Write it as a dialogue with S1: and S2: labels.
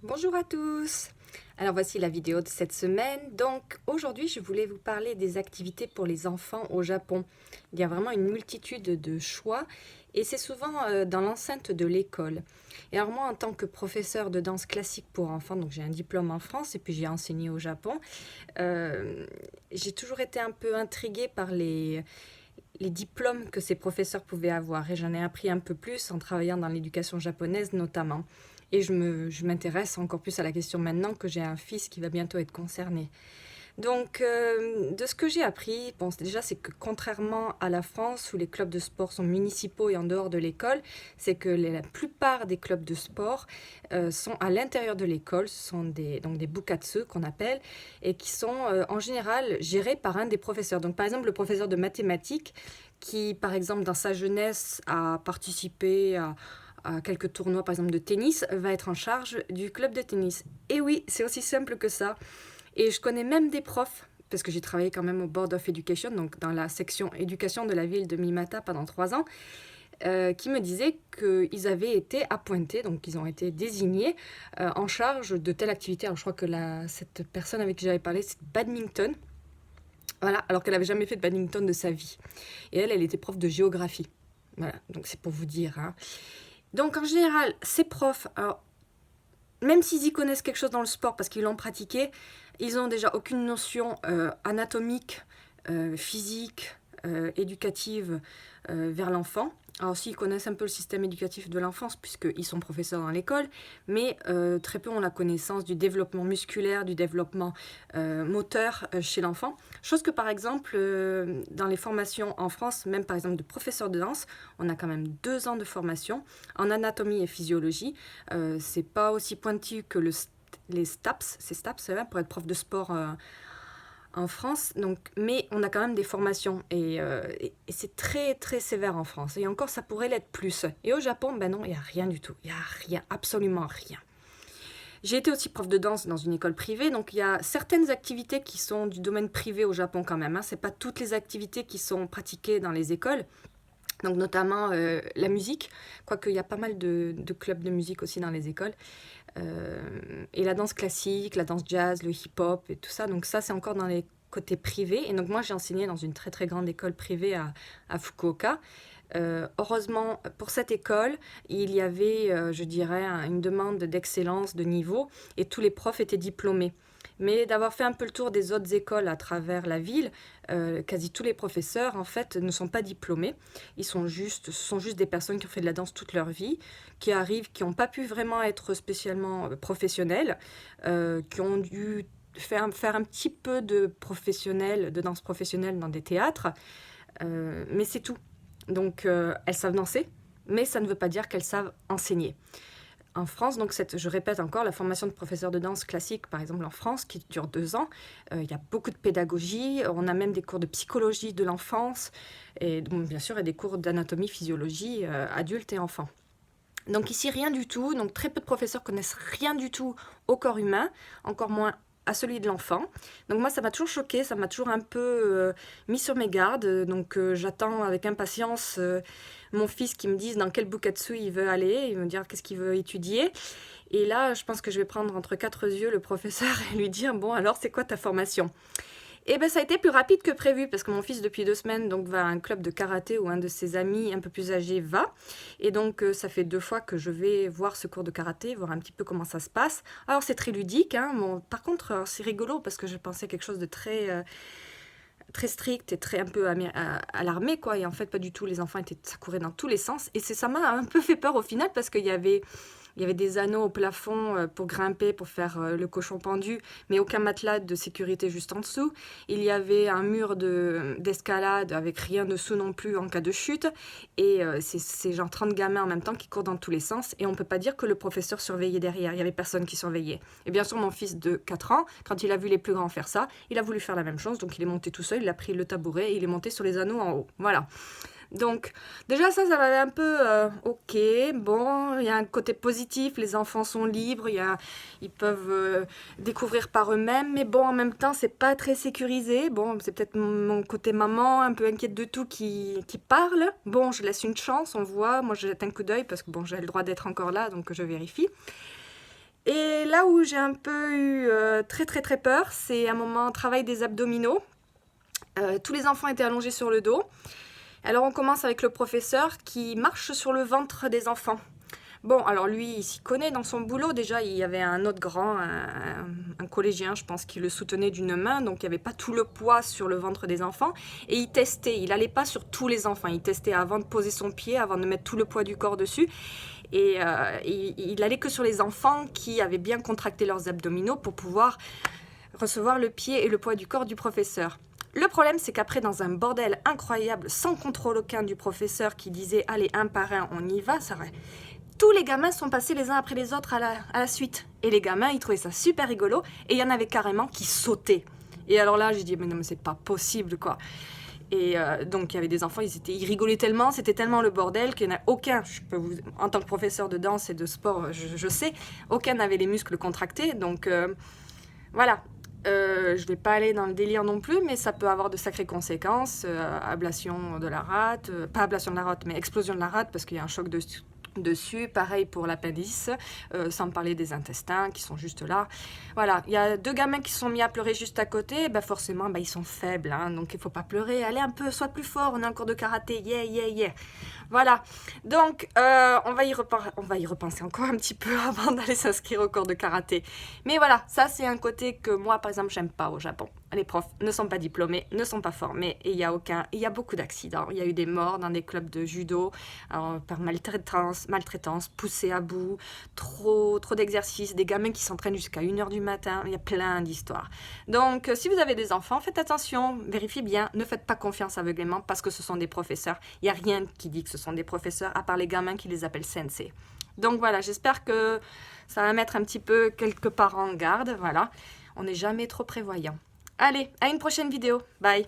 S1: Bonjour à tous! Alors voici la vidéo de cette semaine. Donc aujourd'hui je voulais vous parler des activités pour les enfants au Japon. Il y a vraiment une multitude de choix et c'est souvent dans l'enceinte de l'école. Et alors moi en tant que professeur de danse classique pour enfants, donc j'ai un diplôme en France et puis j'ai enseigné au Japon, euh, j'ai toujours été un peu intriguée par les diplômes que ces professeurs pouvaient avoir. Et j'en ai appris un peu plus en travaillant dans l'éducation japonaise notamment. Et je m'intéresse encore plus à la question maintenant que j'ai un fils qui va bientôt être concerné. Donc, de ce que j'ai appris, bon, déjà, c'est que contrairement à la France où les clubs de sport sont municipaux et en dehors de l'école, c'est que la plupart des clubs de sport sont à l'intérieur de l'école. Ce sont donc des bukatsu qu'on appelle et qui sont en général gérés par un des professeurs. Donc, par exemple, le professeur de mathématiques qui, par exemple, dans sa jeunesse, a participé à quelques tournois, par exemple, de tennis, va être en charge du club de tennis. Et oui, c'est aussi simple que ça. Et je connais même des profs, parce que j'ai travaillé quand même au Board of Education, donc dans la section éducation de la ville de Mimata pendant 3 ans, qui me disaient qu'ils avaient été appointés, donc ils ont été désignés en charge de telle activité. Alors je crois que cette personne avec qui j'avais parlé, c'est badminton. Voilà, alors qu'elle n'avait jamais fait de badminton de sa vie. Et elle était prof de géographie. Voilà, donc c'est pour vous dire. Hein. Donc en général, ces profs, alors, même s'ils y connaissent quelque chose dans le sport parce qu'ils l'ont pratiqué, ils n'ont déjà aucune notion anatomique, physique, éducative vers l'enfant. Alors s'ils connaissent un peu le système éducatif de l'enfance puisqu'ils sont professeurs dans l'école, mais très peu ont la connaissance du développement musculaire, du développement moteur chez l'enfant. Chose que par exemple dans les formations en France, même par exemple de professeurs de danse, on a quand même 2 ans de formation en anatomie et physiologie. C'est pas aussi pointu que les STAPS, c'est STAPS hein, pour être prof de sport en France, donc, mais on a quand même des formations et c'est très très sévère en France. Et encore, ça pourrait l'être plus. Et au Japon, ben non, il n'y a rien du tout. Il n'y a rien, absolument rien. J'ai été aussi prof de danse dans une école privée, donc il y a certaines activités qui sont du domaine privé au Japon quand même. Hein. C'est pas toutes les activités qui sont pratiquées dans les écoles. Donc notamment la musique, quoique il y a pas mal de clubs de musique aussi dans les écoles. Et la danse classique, la danse jazz, le hip-hop et tout ça. Donc ça, c'est encore dans les côtés privés. Et donc moi, j'ai enseigné dans une très très grande école privée à Fukuoka. Heureusement, pour cette école, il y avait, je dirais, une demande d'excellence, de niveau, et tous les profs étaient diplômés. Mais d'avoir fait un peu le tour des autres écoles à travers la ville, quasi tous les professeurs, en fait, ne sont pas diplômés. Ce sont juste des personnes qui ont fait de la danse toute leur vie, qui arrivent, qui n'ont pas pu vraiment être spécialement professionnels, qui ont dû faire un petit peu de danse professionnelle dans des théâtres, mais c'est tout. Donc, elles savent danser, mais ça ne veut pas dire qu'elles savent enseigner. En France, donc je répète encore, la formation de professeur de danse classique, par exemple en France, qui dure 2 ans, il y a beaucoup de pédagogie, on a même des cours de psychologie de l'enfance, et donc, bien sûr, il y a des cours d'anatomie, physiologie, adultes et enfants. Donc ici, rien du tout, donc très peu de professeurs connaissent rien du tout au corps humain, encore moins à celui de l'enfant. Donc moi, ça m'a toujours choqué, ça m'a toujours un peu mis sur mes gardes. Donc j'attends avec impatience mon fils qui me dise dans quel bukatsu il veut aller, il me dire qu'est-ce qu'il veut étudier. Et là, je pense que je vais prendre entre quatre yeux le professeur et lui dire, bon, alors c'est quoi ta formation? Et ben ça a été plus rapide que prévu parce que mon fils depuis 2 semaines donc va à un club de karaté où un de ses amis un peu plus âgé va et donc ça fait 2 fois que je vais voir ce cours de karaté, voir un petit peu comment ça se passe. Alors c'est très ludique, hein. Bon, par contre c'est rigolo parce que je pensais quelque chose de très strict et très un peu alarmé quoi et en fait pas du tout, les enfants ça courait dans tous les sens et ça m'a un peu fait peur au final parce qu'il y avait des anneaux au plafond pour grimper, pour faire le cochon pendu, mais aucun matelas de sécurité juste en dessous. Il y avait un mur d'escalade avec rien dessous non plus en cas de chute. Et c'est genre 30 gamins en même temps qui courent dans tous les sens. Et on ne peut pas dire que le professeur surveillait derrière. Il n'y avait personne qui surveillait. Et bien sûr, mon fils de 4 ans, quand il a vu les plus grands faire ça, il a voulu faire la même chose. Donc il est monté tout seul, il a pris le tabouret et il est monté sur les anneaux en haut. Voilà. Donc, déjà, ça m'avait un peu ok. Bon, il y a un côté positif, les enfants sont libres, ils peuvent découvrir par eux-mêmes, mais bon, en même temps, c'est pas très sécurisé. Bon, c'est peut-être mon côté maman, un peu inquiète de tout, qui parle. Bon, je laisse une chance, on voit. Moi, je jette un coup d'œil parce que bon, j'ai le droit d'être encore là, donc je vérifie. Et là où j'ai un peu eu très peur, c'est un moment travail des abdominaux. Tous les enfants étaient allongés sur le dos. Alors on commence avec le professeur qui marche sur le ventre des enfants. Bon, alors lui, il s'y connaît dans son boulot. Déjà, il y avait un autre grand, un collégien, je pense, qui le soutenait d'une main. Donc, il n'y avait pas tout le poids sur le ventre des enfants. Et il testait. Il n'allait pas sur tous les enfants. Il testait avant de poser son pied, avant de mettre tout le poids du corps dessus. Et il allait que sur les enfants qui avaient bien contracté leurs abdominaux pour pouvoir recevoir le pied et le poids du corps du professeur. Le problème, c'est qu'après, dans un bordel incroyable, sans contrôle aucun du professeur qui disait « Allez, un par un, on y va », ça aurait... Tous les gamins sont passés les uns après les autres à la suite. Et les gamins, ils trouvaient ça super rigolo. Et il y en avait carrément qui sautaient. Et alors là, j'ai dit, mais non, mais c'est pas possible, quoi. Et donc, il y avait des enfants, ils rigolaient tellement, c'était tellement le bordel qu'il n'y en a aucun, en tant que professeur de danse et de sport, je sais, aucun n'avait les muscles contractés. Donc, voilà. Je vais pas aller dans le délire non plus, mais ça peut avoir de sacrées conséquences. Ablation de la rate, pas ablation de la rate, mais explosion de la rate, parce qu'il y a un choc dessus, pareil pour l'appendice, sans parler des intestins qui sont juste là. Voilà, il y a 2 gamins qui se sont mis à pleurer juste à côté, bah forcément ils sont faibles, hein, donc il faut pas pleurer, allez un peu, sois plus fort, on est en cours de karaté, yeah. Voilà, donc on va y repenser encore un petit peu avant d'aller s'inscrire au cours de karaté. Mais voilà, ça c'est un côté que moi par exemple j'aime pas au Japon. Les profs ne sont pas diplômés, ne sont pas formés, et il y a beaucoup d'accidents. Il y a eu des morts dans des clubs de judo, par maltraitance, poussés à bout, trop d'exercices, des gamins qui s'entraînent jusqu'à 1h du matin, il y a plein d'histoires. Donc si vous avez des enfants, faites attention, vérifiez bien, ne faites pas confiance aveuglément parce que ce sont des professeurs. Il n'y a rien qui dit que ce sont des professeurs, à part les gamins qui les appellent sensei. Donc voilà, j'espère que ça va mettre un petit peu quelques parents en garde, voilà. On n'est jamais trop prévoyant. Allez, à une prochaine vidéo. Bye!